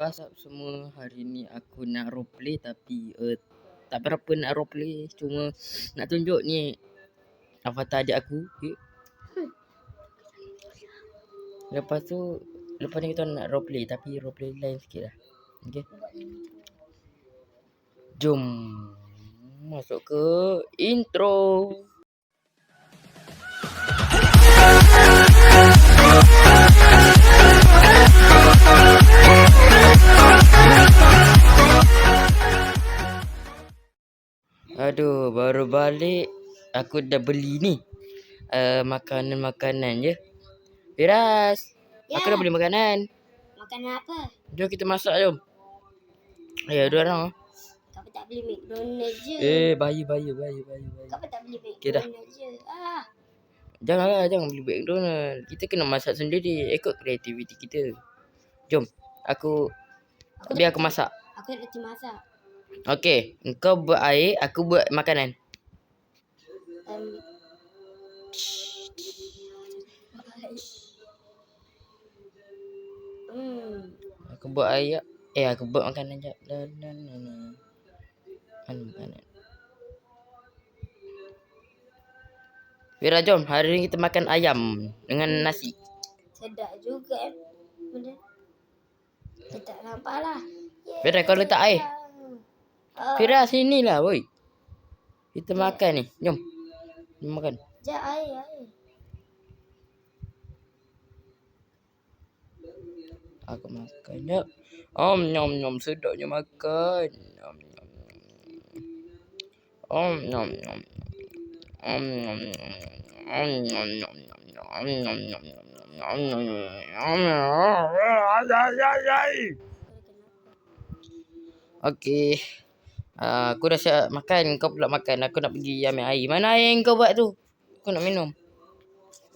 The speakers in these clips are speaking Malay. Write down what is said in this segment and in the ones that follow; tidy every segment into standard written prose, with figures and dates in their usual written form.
WhatsApp semua, hari ni aku nak roleplay tapi tak berapa nak roleplay, cuma nak tunjuk ni avatar adik aku. Lepas ni kita nak roleplay tapi roleplay lain sikit lah. Okay, jom masuk ke intro. Aduh, baru balik aku dah beli ni makanan je. Firas, ya. Aku dah beli makanan. Makanan apa? Jom kita masak, jom. Ya, dua orang. Kau tak beli McDonald's je. Bahaya. Kau tak beli Okay, dah. McDonald's je. Jangan beli McDonald. Kita kena masak sendiri ikut kreativiti kita. Jom, biar aku masak. Aku nak masak. Okey, engkau buat air, aku buat makanan. Aku buat air. Aku buat makanan jap. Makanan. Wira, jom. Hari ni kita makan ayam dengan nasi. Sedap juga benda. Tak nampak lah. Wira, kau letak air. Fira, sini lah, woi. Kita makan ni. Jom. Makan. Sekejap, air. Aku makan, jap. Nyom, sedapnya makan. Okey. Aku dah siap makan, kau pula makan. Aku nak pergi ambil air. Mana air yang kau buat tu? Aku nak minum.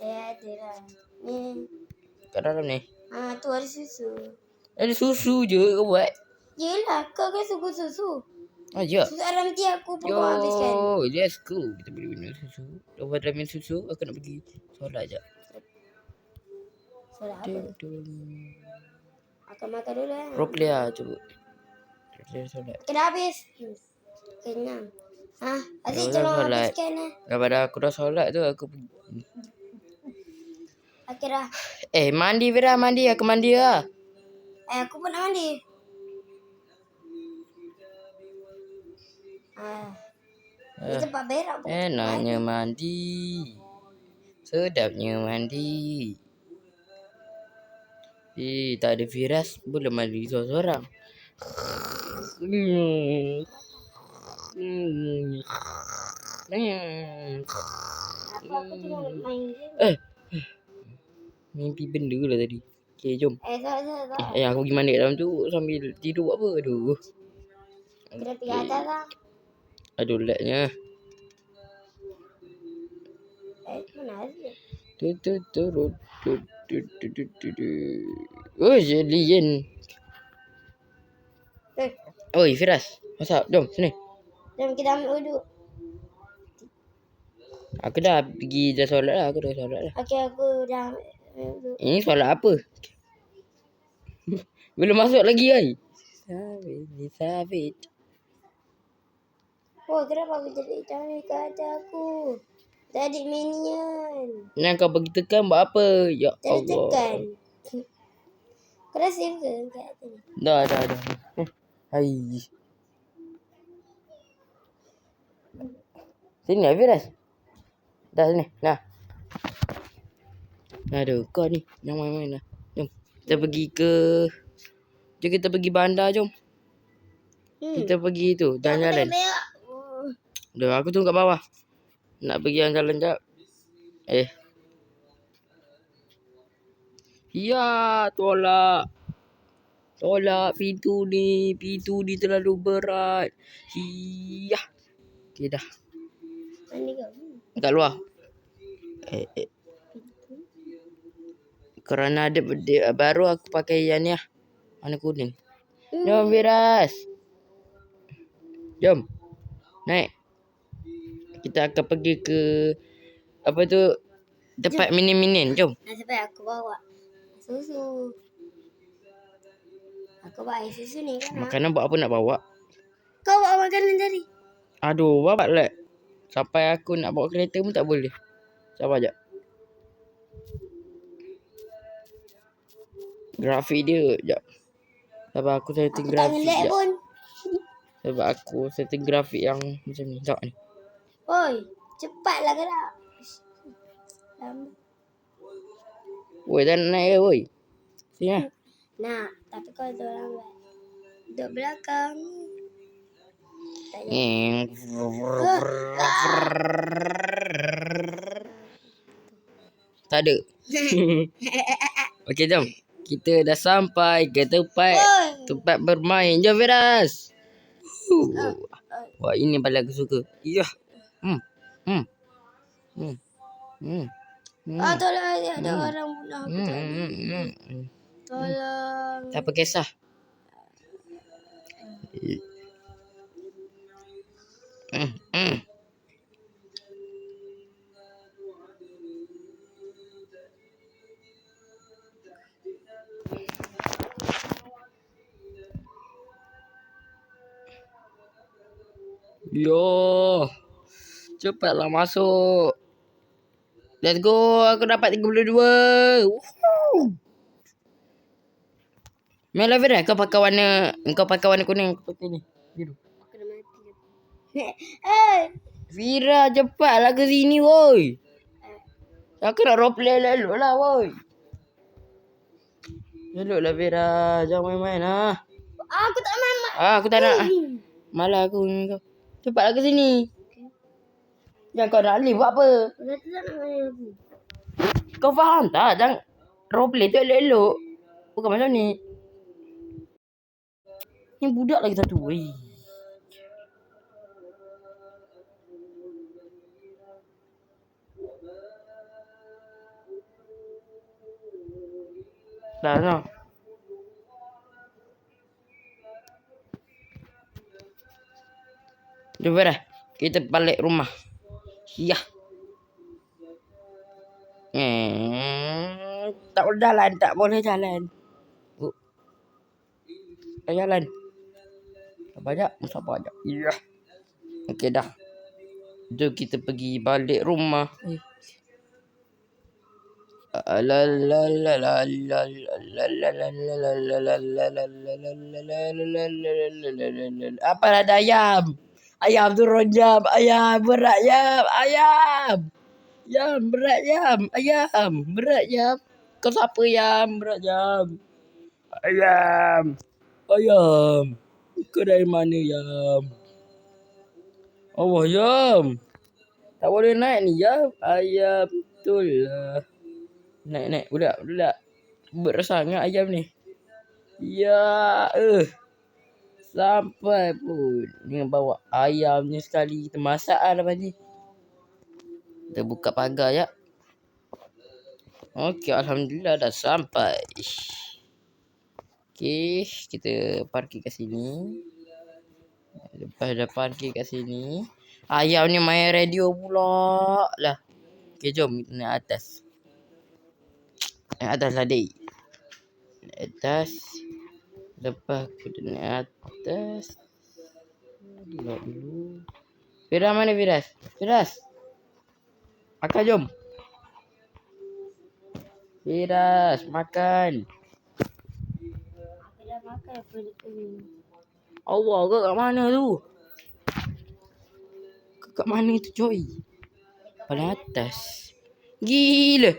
Ada lah. Ni. Kat dalam ni. Tu ada susu. Ada susu je kau buat. Yelah, kau kan suka susu. Ya. Susu aram dia aku pun kau habiskan. Let's go. Kita boleh minum susu. Lepas dah minum susu, aku nak pergi solat je. Solat apa? Akan makan dulu lah. Roleplay lah, cuba. Solat. Kena habis. Kenyang. Asyik tolong habiskan lah. Daripada aku dah solat tu, aku pergi. Akhirnya. Mandi Vera, mandi. Aku mandi lah. Aku pun nak mandi. Ini tempat berak pun. Enaknya mandi. Sedapnya mandi. Tak ada Firas, boleh mandi seorang-seorang. Aku tengok main game. Mimpi benda lah tadi. Okay, jom. Tak. Aku pergi mandi kat dalam tu sambil tidur buat apa? Aduh. Kena pergi atas lah. Aduh, lagnya. Mana asyik? Oh, alien. Oi, Firas. Masak. Jom, sini. Jom kita ambil uduk. Aku dah pergi dah solat lah. Okey, aku dah ambil uduk. Ini solat apa? Belum masuk lagi kan? Savage. Oh, kenapa aku jadi tarik ke atas aku? Tadi minion. Yang kau pergi tekan buat apa? Ya Allah. Tekan. Kau dah save ke kat atas ni? Dah. Hai. Sini lah Firas. Dah sini. Nah. Aduh, kau ni. Yang main-main lah. Jom. Kita pergi bandar, jom. Kita pergi tu, jalan-jalan. Dah, aku tunggu kat bawah. Nak pergi jalan-jalan jap. Ya, tolak pintu ni terlalu berat. Hiyah. Okay, dah. Mana kau? Kat luar. Kerana ada baru aku pakai yang ni lah. Warna kuning. Jom Firas. Jom. Naik. Kita akan pergi ke apa tu, tempat minin-minin. Jom. Sampai aku bawa susu. Kau bawa air susu ni kan? Makanan buat apa nak bawa? Kau bawa makanan tadi. Aduh, babat lah. Sampai aku nak bawa kereta pun tak boleh. Sabar jap. Grafik dia, jap. Sabar aku setting Aku tak grafik ngelek jap. pun. Sebab aku setting grafik yang macam ni. Sekejap ni. Oi, cepatlah gerak. Lambat. Woi, dah nak naik ke, woi? Sini lah. Nak, tapi kau tu lambat. Duduk belakang. Tak jadi. Tak ada. Okey, jom. Kita dah sampai ke tempat bermain. Jom, Firas. Wah, ini paling aku suka. Ya. Tolong ada orang bunuh aku tadi. Tolong. Tak apa kisah. Yo. Cepatlah masuk. Let's go. Aku dapat 32. Woohoo. Melah Firas, kau pakai warna kuning, aku pakai ni. Biru. Aku dah mati. Fira, cepatlah ke sini, woi. Aku nak roleplay elok lah, woi. Eloklah Fira, jangan main-main lah. Aku tak main. Aku tak nak. Malah aku ni kau. Cepatlah ke sini. Jangan kau nak live buat apa? Nanti tak nak main aku. Kau faham tak? Jangan roleplay tu elok-elok. Bukan macam ni. Ni budak lagi satu. Weh. Dah, no. Jom Farah, kita balik rumah. Ya. Tak boleh jalan, tak boleh jalan. Tak jalan. Sabar jap. Ya. Okey dah. Jom kita pergi balik rumah. Apa ada ayam? Ayam turun jam. Ayam berat jam. Ayam. Jam berat jam. Ayam berat jam. Kau siapa jam berat jam? Ayam. Ayam. Kau dari mana jam? Allah jam. Tak boleh naik ni jam. Ayam betul lah. Naik. Budak. Beresah dengan ayam ni. Ya. Sampai pun. Dengan bawa ayamnya sekali. Kita masak lah lepas ni. Kita buka pagar ya. Okey. Alhamdulillah dah sampai. Okey. Kita parkir kat sini. Lepas dah parkir kat sini. Ayam ni main radio pula lah. Okey jom kita naik atas. Naik atas lah dek. Naik atas. Lepas kita naik atas. Lihat dulu. Firas mana Firas? Firas. Makan jom. Firas makan. Aku dah makan apa ni? Allah kau kat mana tu? Kau kat mana tu Joy? Paling atas. Gila.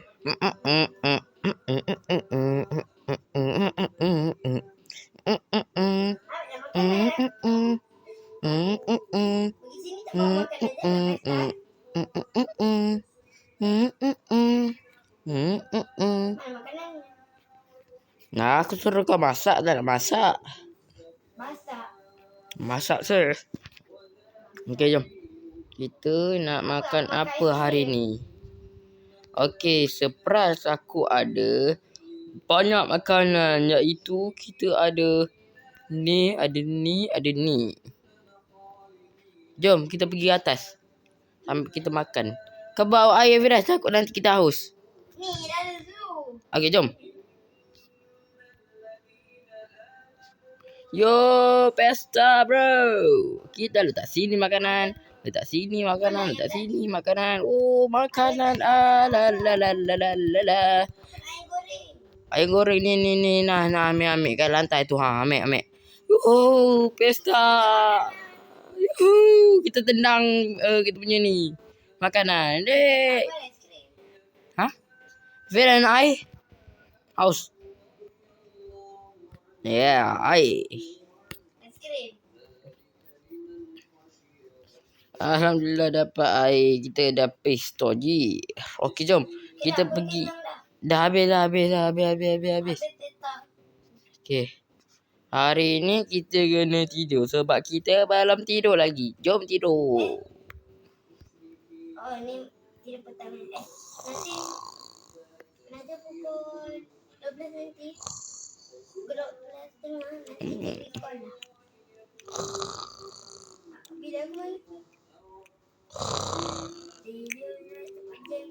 Nah, aku suruh kau masak, tak nak masak. Masak sir. Okey, jom. Kita nak makan apa hari ni? Okey, surprise aku ada banyak makanan, iaitu kita ada ni, ada ni. Jom kita pergi atas. Sambil kita makan. Kau bawa air Firas, takut nanti kita haus. Ni dah ada tu. Okey, jom. Yo, pesta bro. Kita letak sini makanan. Letak sini makanan. Letak sini makanan. Oh, makanan. Ah, la la la la la la la. Ayam goreng ni. Nah, ambil kat lantai tu. Ha, ambil. Oh, pesta. Kita tendang kita punya ni. Makanan. Dek. Hah? Vera dan air? Haus. Ya, air. Alhamdulillah dapat air. Kita dah pesta je. Okey, jom. Kita pergi. Dah habis. Okey. Hari ni kita kena tidur sebab kita malam tidur lagi. Jom tidur. Oh, ni tidur petang. Nanti pukul 12 nanti. Pukul 12.30 nanti pergi sekolah. Bila aku balik? Tidur cepat jam.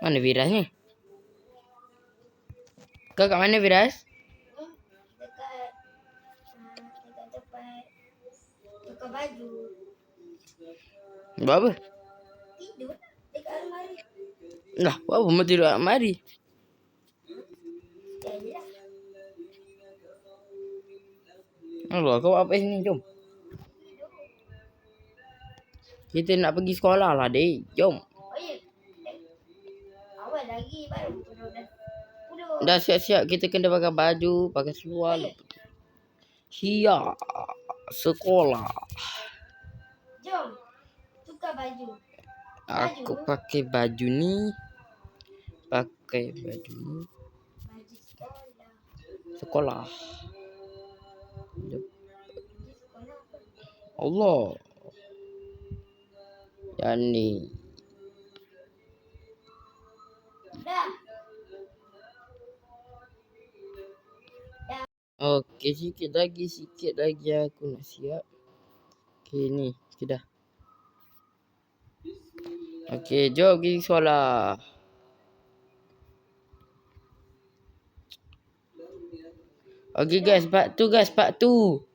Mana Viras ni? Kau kat mana Viras? Dekat tempat tukar baju. Buat apa? Tidur dekat almari. Lah, buat apa mau tidur kat mari? Sekali lah. Allah, kau buat apa sini? Jom. Kita nak pergi sekolah lah, dek. Jom. Oh ya. Awal lagi baru pukul 12. Dah siap-siap kita kena pakai baju, pakai seluar. Siap. Sekolah. Jom. Tukar baju. Aku pakai baju ni. Pakai baju ni. Baju sekolah. Sekolah. Baju sekolah apa? Allah. Yang ni. Dah. Okey, sikit lagi aku nak siap. Okey, ni. Okey, dah. Okey, jom pergi sekolah. Okey guys, part 2 guys, part 2.